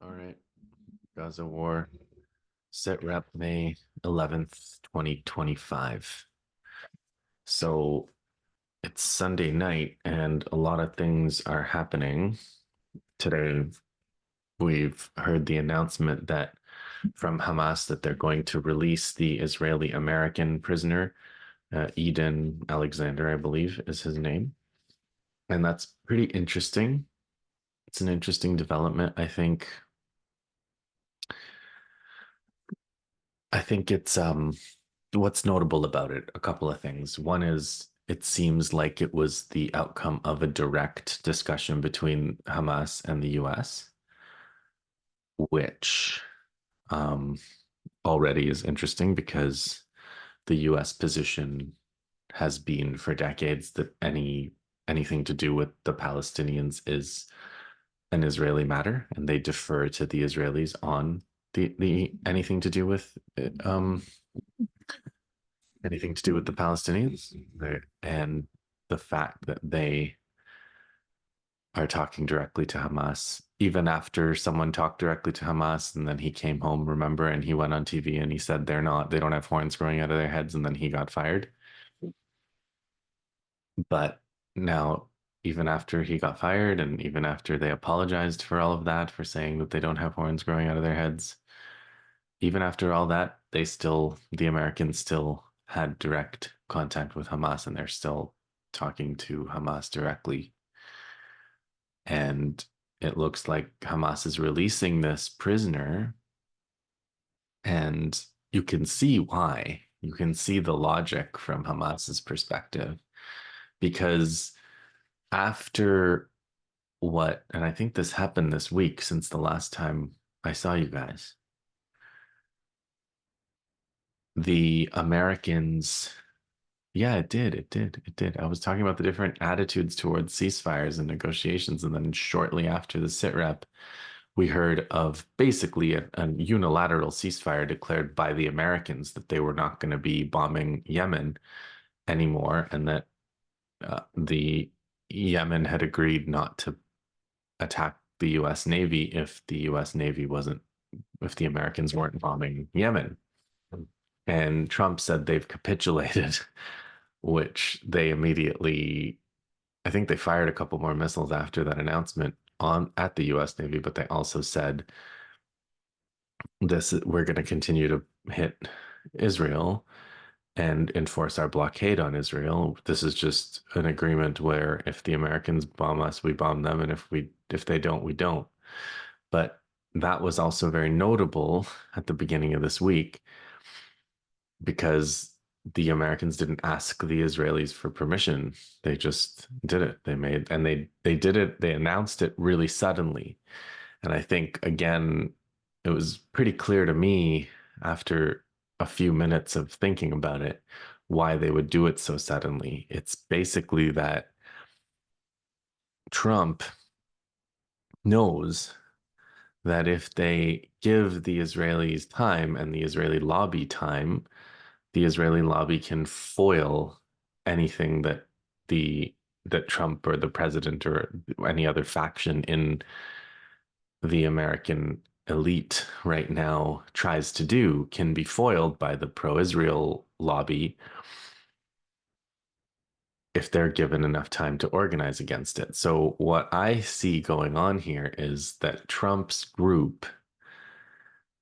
All right. Gaza War, sit rep May 11th, 2025. So it's Sunday night, and a lot of things are happening today. We've heard the announcement that from Hamas that they're going to release the Israeli American prisoner, Eden Alexander, I believe is his name. And that's pretty interesting. It's an interesting development. I think it's what's notable about it, a couple of things. One is it seems like it was the outcome of a direct discussion between Hamas and the US, which um, already is interesting because the US position has been for decades that anything to do with the Palestinians is an Israeli matter, and they defer to the Israelis on the anything to do with anything to do with the Palestinians. And the fact that they are talking directly to Hamas, even after someone talked directly to Hamas and then he came home, remember, and he went on TV and he said they don't have horns growing out of their heads, and then he got fired. But now, even after he got fired and even after they apologized for all of that, for saying that they don't have horns growing out of their heads, even after all that, the Americans still had direct contact with Hamas, and they're still talking to Hamas directly. And it looks like Hamas is releasing this prisoner, and you can see why. You can see the logic from Hamas's perspective because after and I think this happened this week since the last time I saw you guys, the Americans. Yeah, it did. It did. It did. I was talking about the different attitudes towards ceasefires and negotiations. And then shortly after the sitrep, we heard of basically a unilateral ceasefire declared by the Americans that they were not going to be bombing Yemen anymore, and that the Yemen had agreed not to attack the US Navy if if the Americans weren't bombing Yemen. And Trump said they've capitulated, which they immediately, I think they fired a couple more missiles after that announcement on at the US Navy, but they also said we're going to continue to hit Israel and enforce our blockade on Israel. This is just an agreement where if the Americans bomb us, we bomb them, and if they don't, we don't. But that was also very notable at the beginning of this week because the Americans didn't ask the Israelis for permission. They just did it. They did it, they announced it really suddenly. And I think again, it was pretty clear to me after a few minutes of thinking about it why they would do it so suddenly. It's basically that Trump knows that if they give the Israelis time and the Israeli lobby time, the Israeli lobby can foil anything the that Trump or the president or any other faction in the American elite right now tries to do can be foiled by the pro-Israel lobby if they're given enough time to organize against it. So what I see going on here is that Trump's group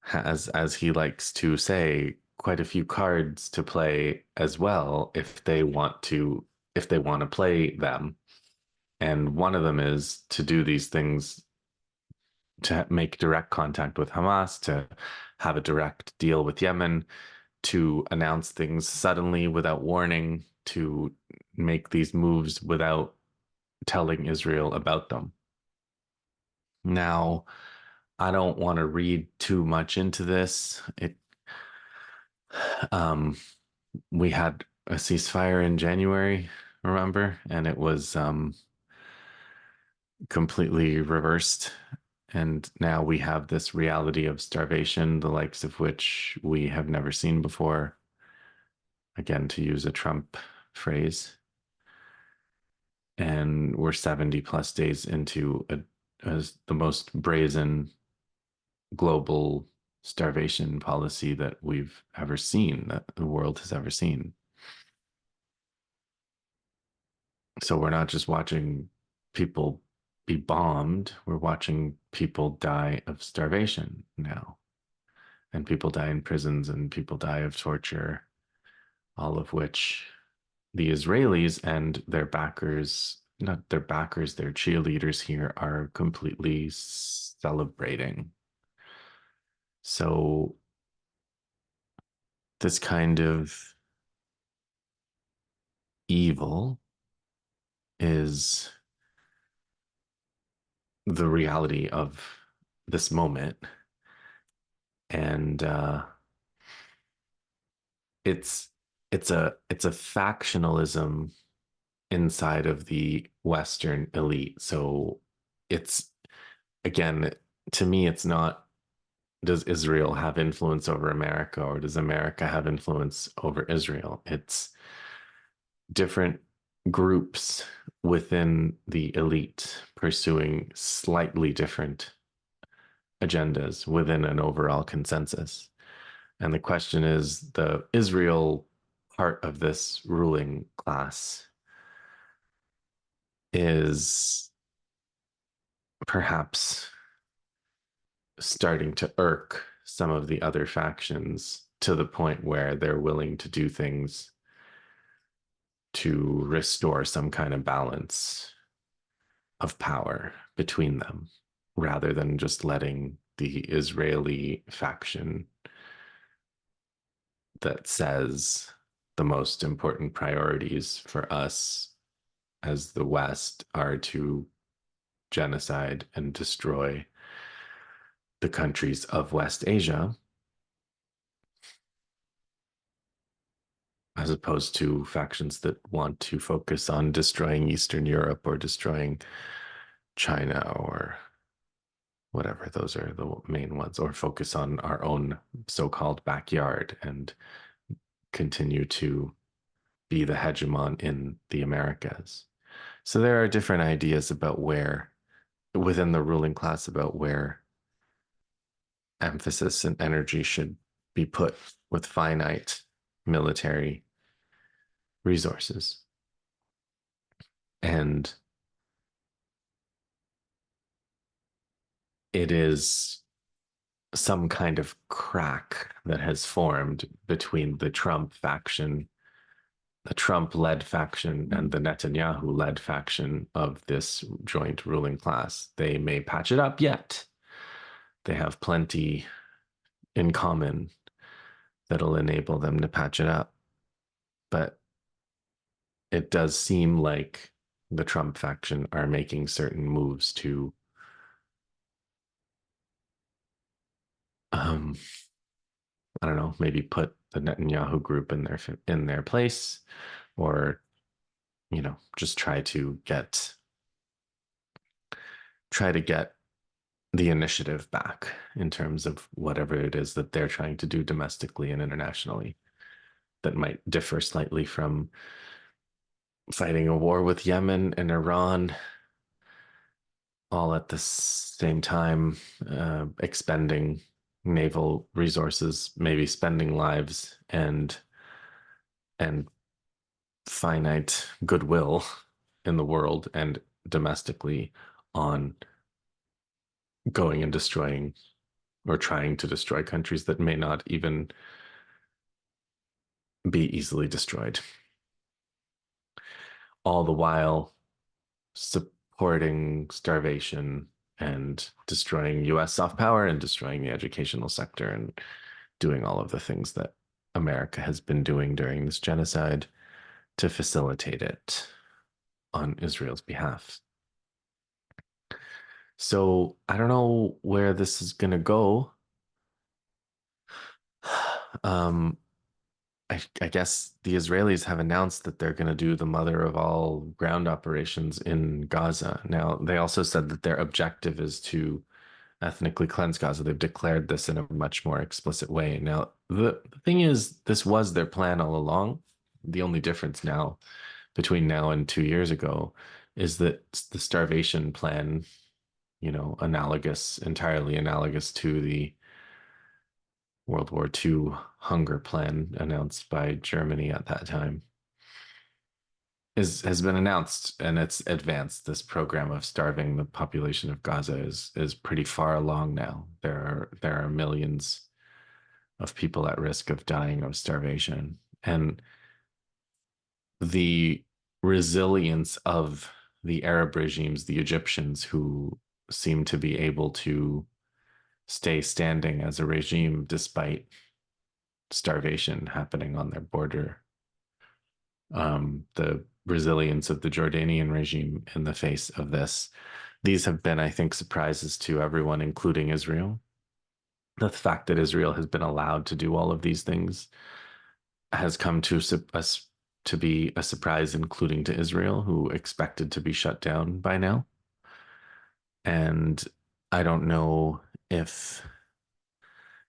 has, as he likes to say, quite a few cards to play as well if they want to play them. And one of them is to do these things, to make direct contact with Hamas, to have a direct deal with Yemen, to announce things suddenly without warning, to make these moves without telling Israel about them. Now, I don't want to read too much into this. Um, we had a ceasefire in January, remember? And it was completely reversed. And now we have this reality of starvation, the likes of which we have never seen before. Again, to use a Trump phrase. And we're 70 plus days into the most brazen global starvation policy that we've ever seen, that the world has ever seen. So we're not just watching people be bombed, we're watching people die of starvation now. And people die in prisons and people die of torture, all of which the Israelis and their backers, not their backers, their cheerleaders here are completely celebrating. So this kind of evil is the reality of this moment. And it's it's a factionalism inside of the Western elite. So it's again, to me, it's not does Israel have influence over America or does America have influence over Israel? It's different groups within the elite pursuing slightly different agendas within an overall consensus. And the question is the Israel part of this ruling class is perhaps starting to irk some of the other factions to the point where they're willing to do things to restore some kind of balance of power between them rather than just letting the Israeli faction that says the most important priorities for us as the West are to genocide and destroy the countries of West Asia, as opposed to factions that want to focus on destroying Eastern Europe or destroying China or whatever. Those are the main ones, or focus on our own so called backyard and continue to be the hegemon in the Americas. So there are different ideas about where, within the ruling class, about where emphasis and energy should be put with finite military resources. And it is some kind of crack that has formed between the Trump faction, the Trump led faction, and the Netanyahu led faction of this joint ruling class. They may patch it up yet. They have plenty in common that'll enable them to patch it up. But it does seem like the Trump faction are making certain moves to um, I don't know, maybe put the Netanyahu group in their place, or just try to get the initiative back in terms of whatever it is that they're trying to do domestically and internationally that might differ slightly from fighting a war with Yemen and Iran all at the same time, expending naval resources, maybe spending lives and finite goodwill in the world and domestically on going and destroying or trying to destroy countries that may not even be easily destroyed. All the while supporting starvation and destroying US soft power and destroying the educational sector and doing all of the things that America has been doing during this genocide to facilitate it on Israel's behalf. So I don't know where this is going to go. Um, I guess the Israelis have announced that they're going to do the mother of all ground operations in Gaza. Now, they also said that their objective is to ethnically cleanse Gaza. They've declared this in a much more explicit way. Now, the thing is, this was their plan all along. The only difference now between now and 2 years ago is that the starvation plan entirely analogous to the World War II hunger plan announced by Germany at that time, has been announced and it's advanced. This program of starving the population of Gaza is pretty far along now. There are millions of people at risk of dying of starvation. And the resilience of the Arab regimes, the Egyptians, who seem to be able to stay standing as a regime despite starvation happening on their border. The resilience of the Jordanian regime in the face of this. These have been, I think, surprises to everyone, including Israel. The fact that Israel has been allowed to do all of these things has come to us to be a surprise, including to Israel, who expected to be shut down by now. And I don't know if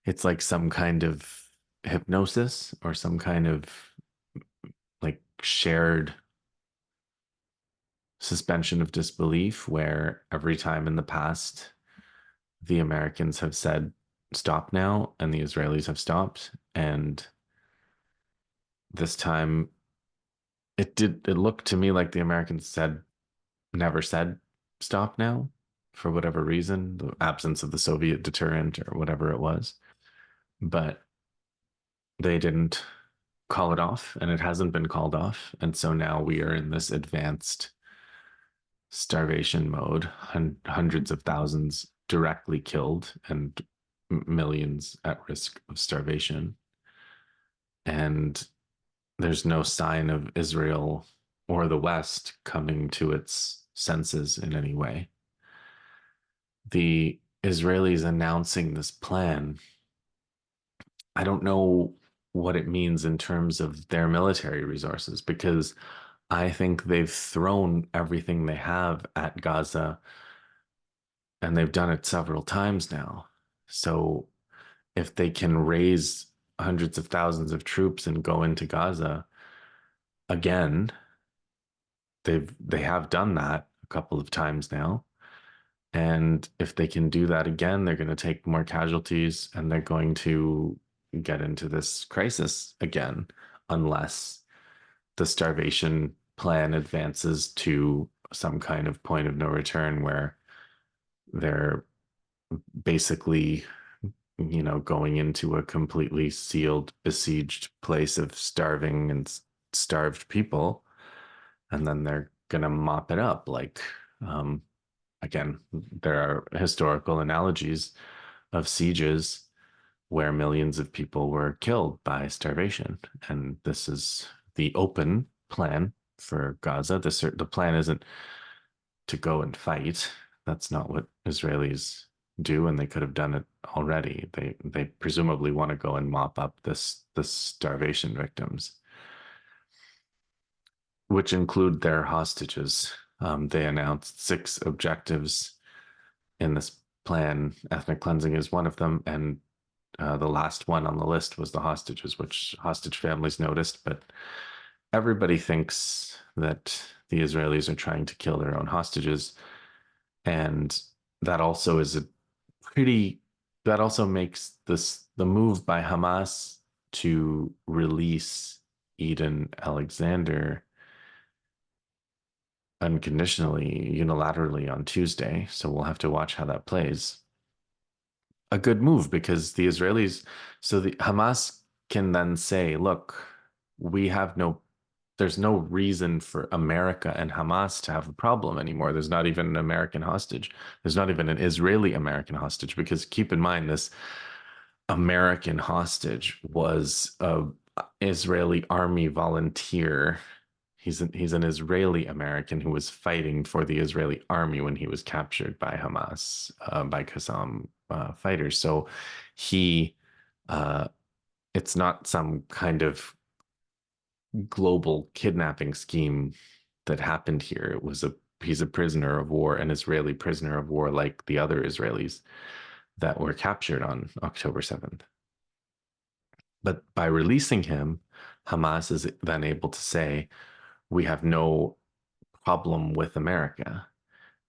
it's like some kind of hypnosis or some kind of like shared suspension of disbelief where every time in the past the Americans have said stop now and the Israelis have stopped, and this time it looked to me like the Americans said never said stop now for whatever reason, the absence of the Soviet deterrent or whatever it was, but they didn't call it off and it hasn't been called off, and so now we are in this advanced starvation mode, hundreds of thousands directly killed and millions at risk of starvation. And there's no sign of Israel or the West coming to its senses in any way. The Israelis announcing this plan, I don't know what it means in terms of their military resources, because I think they've thrown everything they have at Gaza and they've done it several times now. So if they can raise hundreds of thousands of troops and go into Gaza again, they have done that a couple of times now. And if they can do that again, they're going to take more casualties and they're going to get into this crisis again, unless the starvation plan advances to some kind of point of no return where they're basically, going into a completely sealed, besieged place of starving and starved people, and then they're gonna mop it up. Like, again, there are historical analogies of sieges where millions of people were killed by starvation, and this is the open plan for Gaza. The plan isn't to go and fight. That's not what Israelis do, and they could have done it already. They presumably want to go and mop up this starvation victims, which include their hostages. They announced 6 objectives in this plan. Ethnic cleansing is one of them, and the last one on the list was the hostages, which hostage families noticed, but everybody thinks that the Israelis are trying to kill their own hostages. And that also is a pretty, that also makes the move by Hamas to release Eden Alexander unconditionally, unilaterally on Tuesday. So we'll have to watch how that plays. A good move, because the Israelis, so the Hamas can then say, look, we have no, there's no reason for America and Hamas to have a problem anymore. There's not even an American hostage. There's not even an Israeli American hostage, because keep in mind, this American hostage was a Israeli army volunteer. He's an Israeli American who was fighting for the Israeli army when he was captured by Hamas, by Qassam fighters. So he, uh, it's not some kind of global kidnapping scheme that happened here. He's a prisoner of war, an Israeli prisoner of war, like the other Israelis that were captured on October 7th. But by releasing him, Hamas is then able to say, we have no problem with America.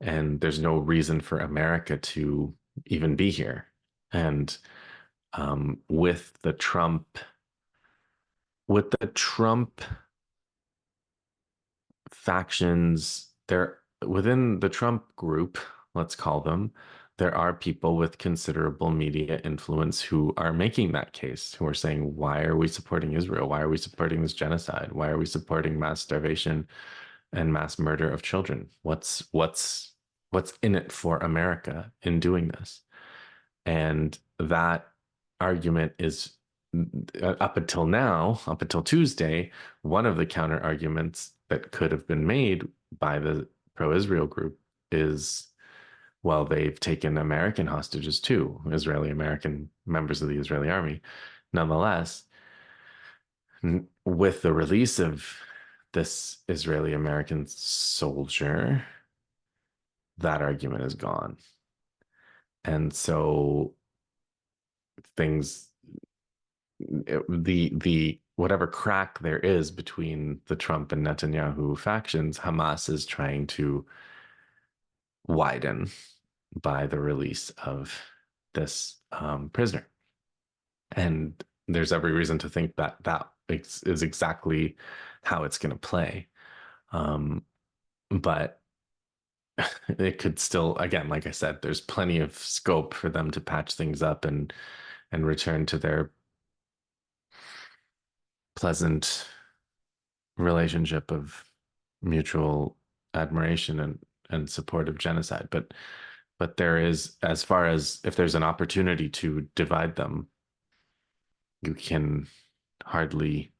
and there's no reason for America to even be here. And with the Trump factions, there within the Trump group, let's call them, there are people with considerable media influence who are making that case, who are saying, why are we supporting Israel? Why are we supporting this genocide? Why are we supporting mass starvation and mass murder of children? What's in it for America in doing this? And that argument is up until now, up until Tuesday, one of the counter arguments that could have been made by the pro-Israel group is, well, they've taken American hostages too, Israeli American members of the Israeli army. Nonetheless, with the release of this Israeli American soldier, that argument is gone. And so things the whatever crack there is between the Trump and Netanyahu factions, Hamas is trying to widen by the release of this prisoner. And there's every reason to think that is exactly how it's going to play. Um, but it could still, again, like I said, there's plenty of scope for them to patch things up and return to their pleasant relationship of mutual admiration and support of genocide. But there is, as far as if there's an opportunity to divide them, you can hardly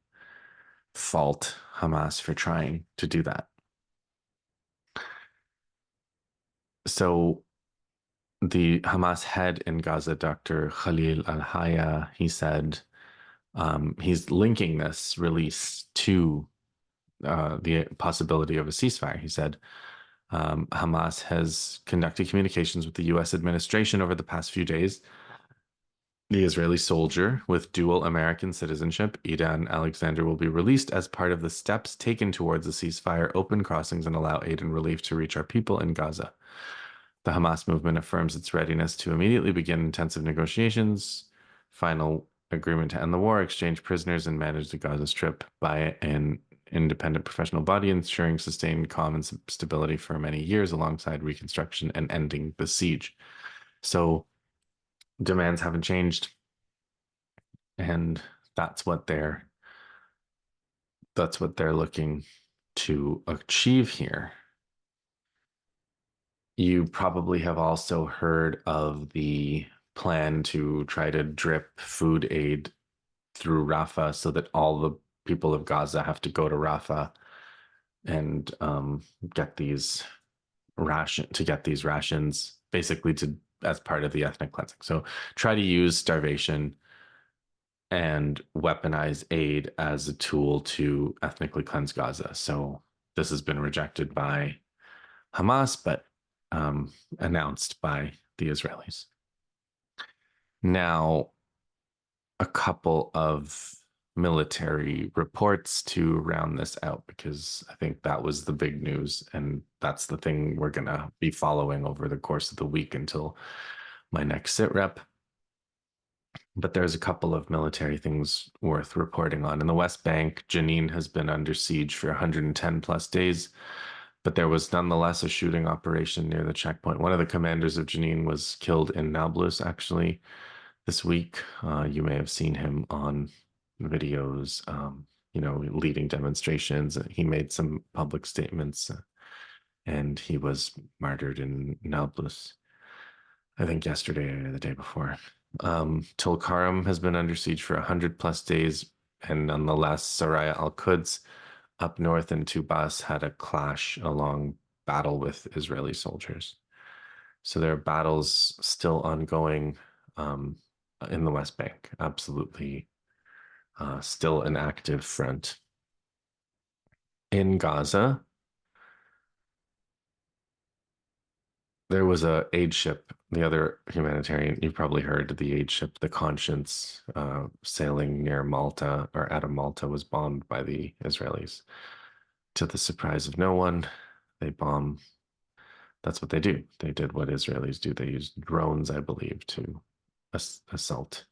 fault Hamas for trying to do that. So the Hamas head in Gaza, Dr. Khalil al-Haya, he said he's linking this release to the possibility of a ceasefire. He said Hamas has conducted communications with the U.S. administration over the past few days. The Israeli soldier with dual American citizenship, Idan Alexander, will be released as part of the steps taken towards a ceasefire, open crossings, and allow aid and relief to reach our people in Gaza. The Hamas movement affirms its readiness to immediately begin intensive negotiations, final agreement to end the war, exchange prisoners, and manage the Gaza Strip by an independent professional body, ensuring sustained calm and stability for many years alongside reconstruction and ending the siege. So demands haven't changed, and that's what they're looking to achieve here. You probably have also heard of the plan to try to drip food aid through Rafah so that all the people of Gaza have to go to Rafah and get these rations, basically to as part of the ethnic cleansing. So try to use starvation and weaponize aid as a tool to ethnically cleanse Gaza. So this has been rejected by Hamas, but announced by the Israelis. Now, a couple of military reports to round this out, because I think that was the big news. And that's the thing we're going to be following over the course of the week until my next sit rep. But there's a couple of military things worth reporting on. In the West Bank, Jenin has been under siege for 110 plus days, but there was nonetheless a shooting operation near the checkpoint. One of the commanders of Jenin was killed in Nablus, actually, this week. You may have seen him on videos, leading demonstrations. He made some public statements, and he was martyred in Nablus, I think yesterday or the day before. Tulkarm has been under siege for 100 plus days, and nonetheless, Saraya al-Quds up north in Tubas had a clash along battle with Israeli soldiers. So there are battles still ongoing in the West Bank, absolutely still an active front. In Gaza, there was a aid ship, the other humanitarian, you've probably heard of the aid ship, the Conscience, sailing near Malta or out of Malta, was bombed by the Israelis. To the surprise of no one, they bomb That's what they do. They did what Israelis do. They used drones, I believe, to assault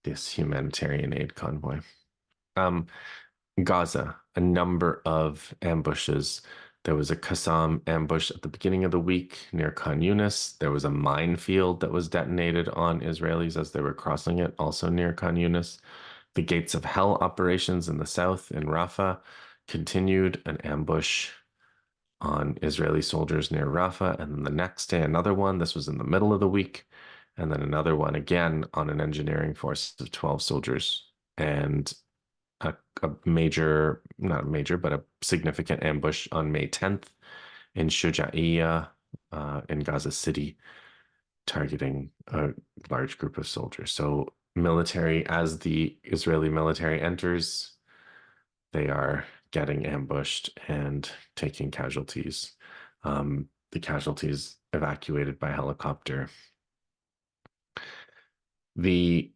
this humanitarian aid convoy. Um, Gaza, a number of ambushes. There was a Qassam ambush at the beginning of the week near Khan Yunis. There was a minefield that was detonated on Israelis as they were crossing it, also near Khan Yunis. The Gates of Hell operations in the south in Rafah continued an ambush on Israeli soldiers near Rafah. And then the next day, another one. This was in the middle of the week. And then another one again on an engineering force of 12 soldiers. And a major, not a major, but a significant ambush on May 10th in Shuja'iyya in Gaza City, targeting a large group of soldiers. So, military, as the Israeli military enters, they are getting ambushed and taking casualties. The casualties evacuated by helicopter. The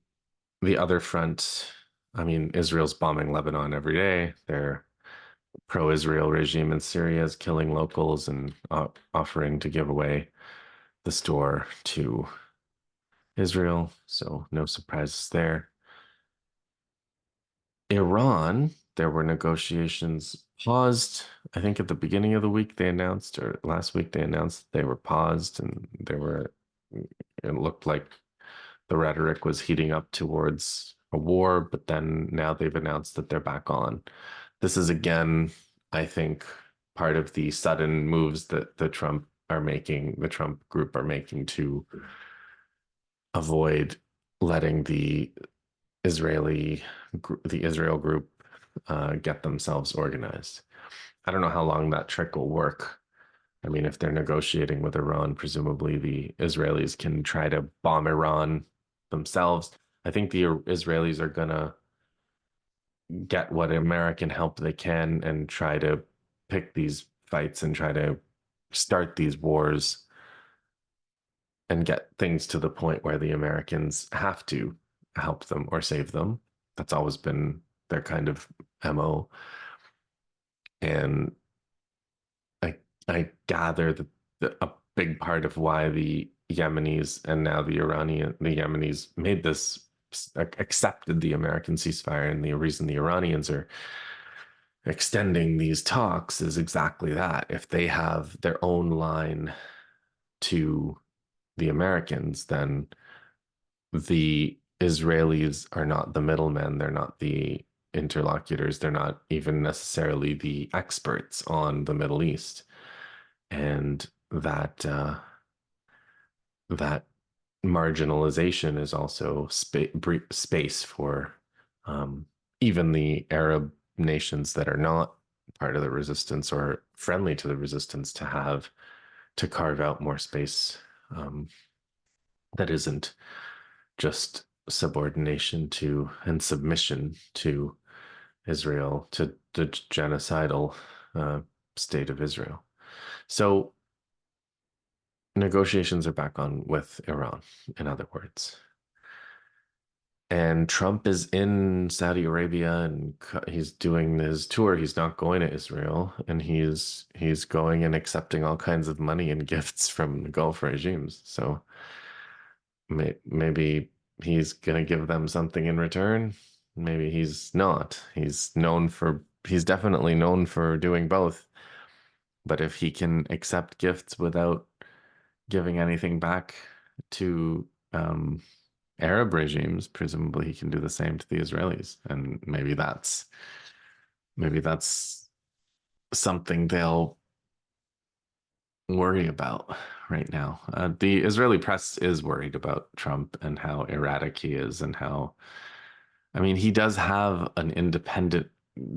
the other front, I mean, Israel's bombing Lebanon every day. Their pro-Israel regime in Syria is killing locals and offering to give away the store to Israel. So no surprises there. Iran, there were negotiations paused. I think at the beginning of the week they announced, or last week they announced they were paused, and it looked like the rhetoric was heating up towards a war, but then now they've announced that they're back on. This is again, I think, part of the sudden moves that the Trump group are making to avoid letting Israeli, the Israel group, get themselves organized. I don't know how long that trick will work. I mean, if they're negotiating with Iran, presumably the Israelis can try to bomb Iran themselves. I think the Israelis are gonna get what American help they can and try to pick these fights and try to start these wars and get things to the point where the Americans have to help them or save them. That's always been their kind of MO. And I gather that a big part of why the Yemenis and now the Yemenis made this accepted the American ceasefire, and the reason the Iranians are extending these talks is exactly that. If they have their own line to the Americans, then the Israelis are not the middlemen. They're not the interlocutors. They're not even necessarily the experts on the Middle East. And that marginalization is also space for um, even the Arab nations that are not part of the resistance or friendly to the resistance to carve out more space that isn't just subordination to and submission to Israel, to the genocidal state of Israel. So negotiations are back on with Iran, in other words. And Trump is in Saudi Arabia and he's doing his tour. He's not going to Israel, and he's going and accepting all kinds of money and gifts from the Gulf regimes. So maybe he's gonna give them something in return. Maybe he's not. He's definitely known for doing both. But if he can accept gifts without giving anything back to Arab regimes, presumably he can do the same to the Israelis. And maybe that's something they'll worry about right now. The Israeli press is worried about Trump and how erratic he is, and how, I mean, he does have an independent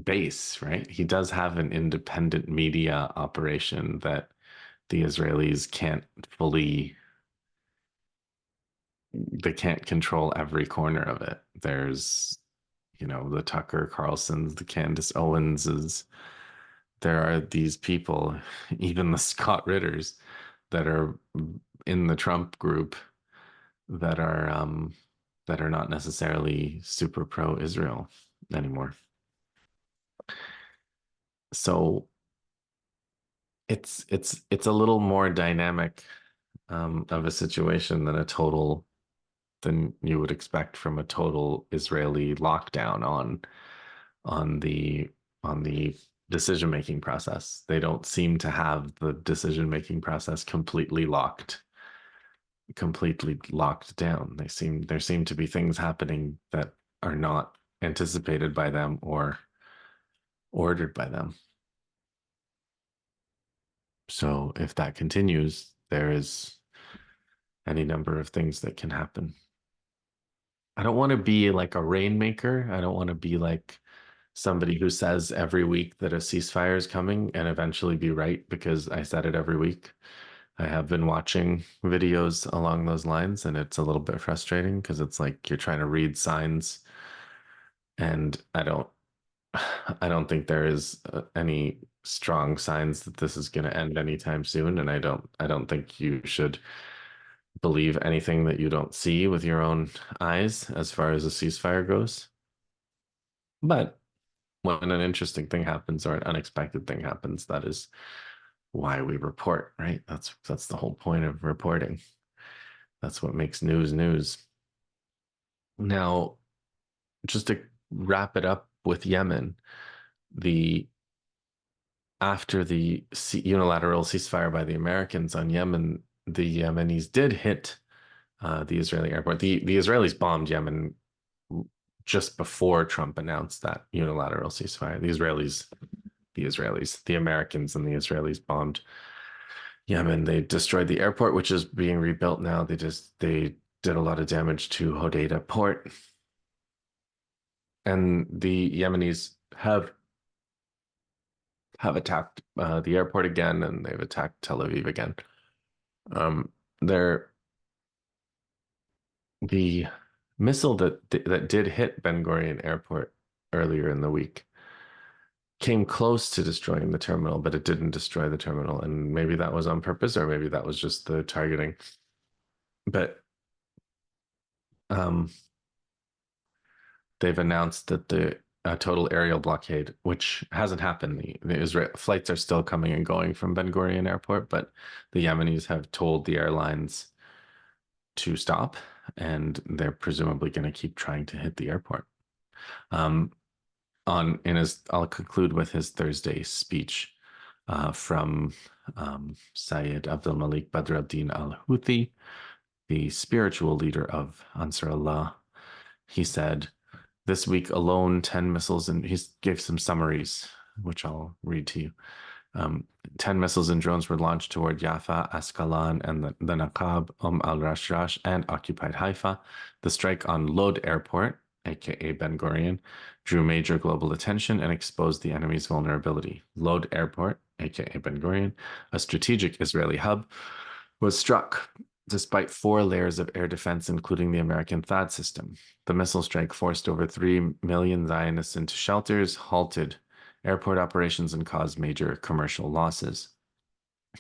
base, right? He does have an independent media operation that the Israelis can't fully, they can't control every corner of it. There's, the Tucker Carlsons, the Candace Owenses. There are these people, even the Scott Ritters, that are in the Trump group that are not necessarily super pro-Israel anymore. So it's a little more dynamic of a situation than you would expect from a total Israeli lockdown on the on the decision-making process. They don't seem to have the decision-making process completely locked down. There seem to be things happening that are not anticipated by them or ordered by them. So if that continues, there is any number of things that can happen. I don't want to be like a rainmaker. I don't want to be like somebody who says every week that a ceasefire is coming and eventually be right because I said it every week. I have been watching videos along those lines, and it's a little bit frustrating because it's like you're trying to read signs, and I don't think there is any strong signs that this is going to end anytime soon, and I don't think you should believe anything that you don't see with your own eyes as far as a ceasefire goes. But when an interesting thing happens or an unexpected thing happens, that is why we report, right? That's the whole point of reporting. That's what makes news news. Now, just to wrap it up with Yemen, the after the unilateral ceasefire by the Americans on Yemen, the Yemenis did hit the Israeli airport. The Israelis bombed Yemen just before Trump announced that unilateral ceasefire. The Americans and the Israelis bombed Yemen. They destroyed the airport, which is being rebuilt now. They did a lot of damage to Hodeida port, and the Yemenis have attacked the airport again, and they've attacked Tel Aviv again. Um, they're the missile that did hit Ben Gurion Airport earlier in the week came close to destroying the terminal, but it didn't destroy the terminal. And maybe that was on purpose, or maybe that was just the targeting. But um, they've announced that the total aerial blockade, which hasn't happened. The Israel flights are still coming and going from Ben Gurion Airport, but the Yemenis have told the airlines to stop, and they're presumably going to keep trying to hit the airport. Um, I'll conclude with his Thursday speech from Syed Abdul Malik Badr ad-Din al-Houthi, the spiritual leader of Ansar Allah. He said, this week alone, 10 missiles, and he gave some summaries, which I'll read to you. 10 missiles and drones were launched toward Jaffa, Ascalon, and the Naqab, al-Rashrash, and occupied Haifa. The strike on Lod Airport, aka Ben Gurion, drew major global attention and exposed the enemy's vulnerability. Lod Airport, aka Ben Gurion, a strategic Israeli hub, was struck despite 4 layers of air defense, including the American THAAD system. The missile strike forced over 3 million Zionists into shelters, halted airport operations, and caused major commercial losses.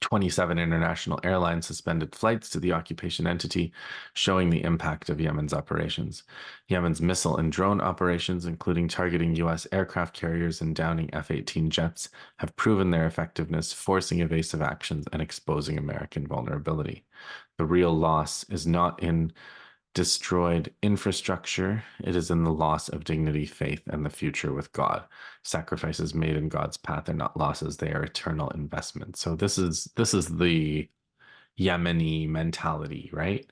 27 international airlines suspended flights to the occupation entity, showing the impact of Yemen's operations. Yemen's missile and drone operations, including targeting U.S. aircraft carriers and downing F-18 jets, have proven their effectiveness, forcing evasive actions and exposing American vulnerability. The real loss is not in destroyed infrastructure, it is in the loss of dignity, faith, and the future with God. Sacrifices made in God's path are not losses, they are eternal investments. So this is the Yemeni mentality, right?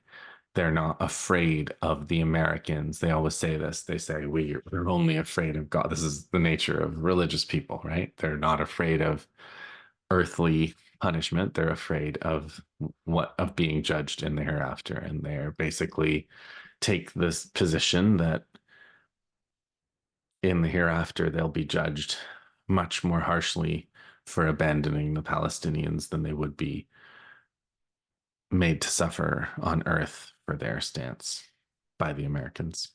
They're not afraid of the Americans. They always say this. They say we're only afraid of God. This is the nature of religious people, right? They're not afraid of earthly punishment. They're afraid of being judged in the hereafter, and they're basically take this position that in the hereafter they'll be judged much more harshly for abandoning the Palestinians than they would be made to suffer on earth for their stance by the Americans,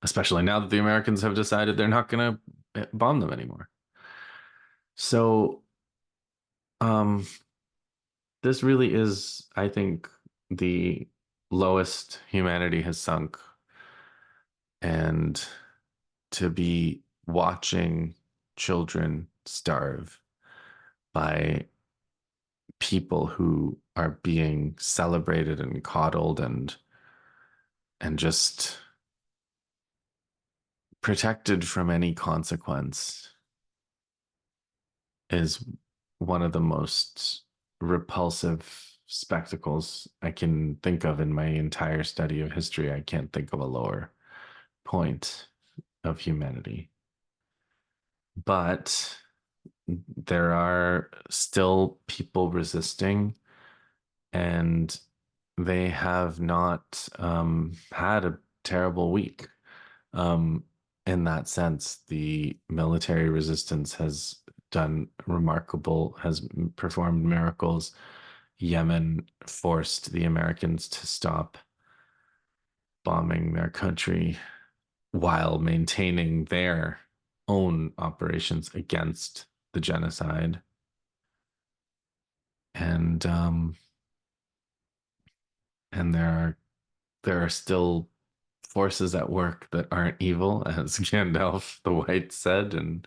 especially now that the Americans have decided they're not going to bomb them anymore. So um this really is, I think, the lowest humanity has sunk. And to be watching children starve by people who are being celebrated and coddled and just protected from any consequence is one of the most repulsive spectacles I can think of in my entire study of history. I can't think of a lower point of humanity. But there are still people resisting, and they have not had a terrible week. Um, in that sense, the military resistance has done remarkable, has performed miracles. Yemen forced the Americans to stop bombing their country while maintaining their own operations against the genocide. And and there are still forces at work that aren't evil, as Gandalf the White said in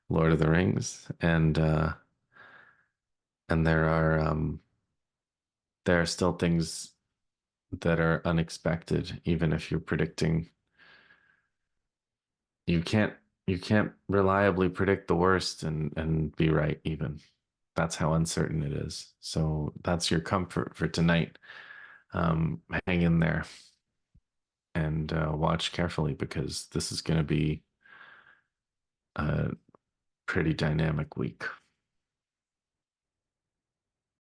Lord of the Rings. And there are still things that are unexpected, even if you're predicting. You can't you can't reliably predict the worst and be right even. That's how uncertain it is. So that's your comfort for tonight. Hang in there and watch carefully because this is going to be a pretty dynamic week.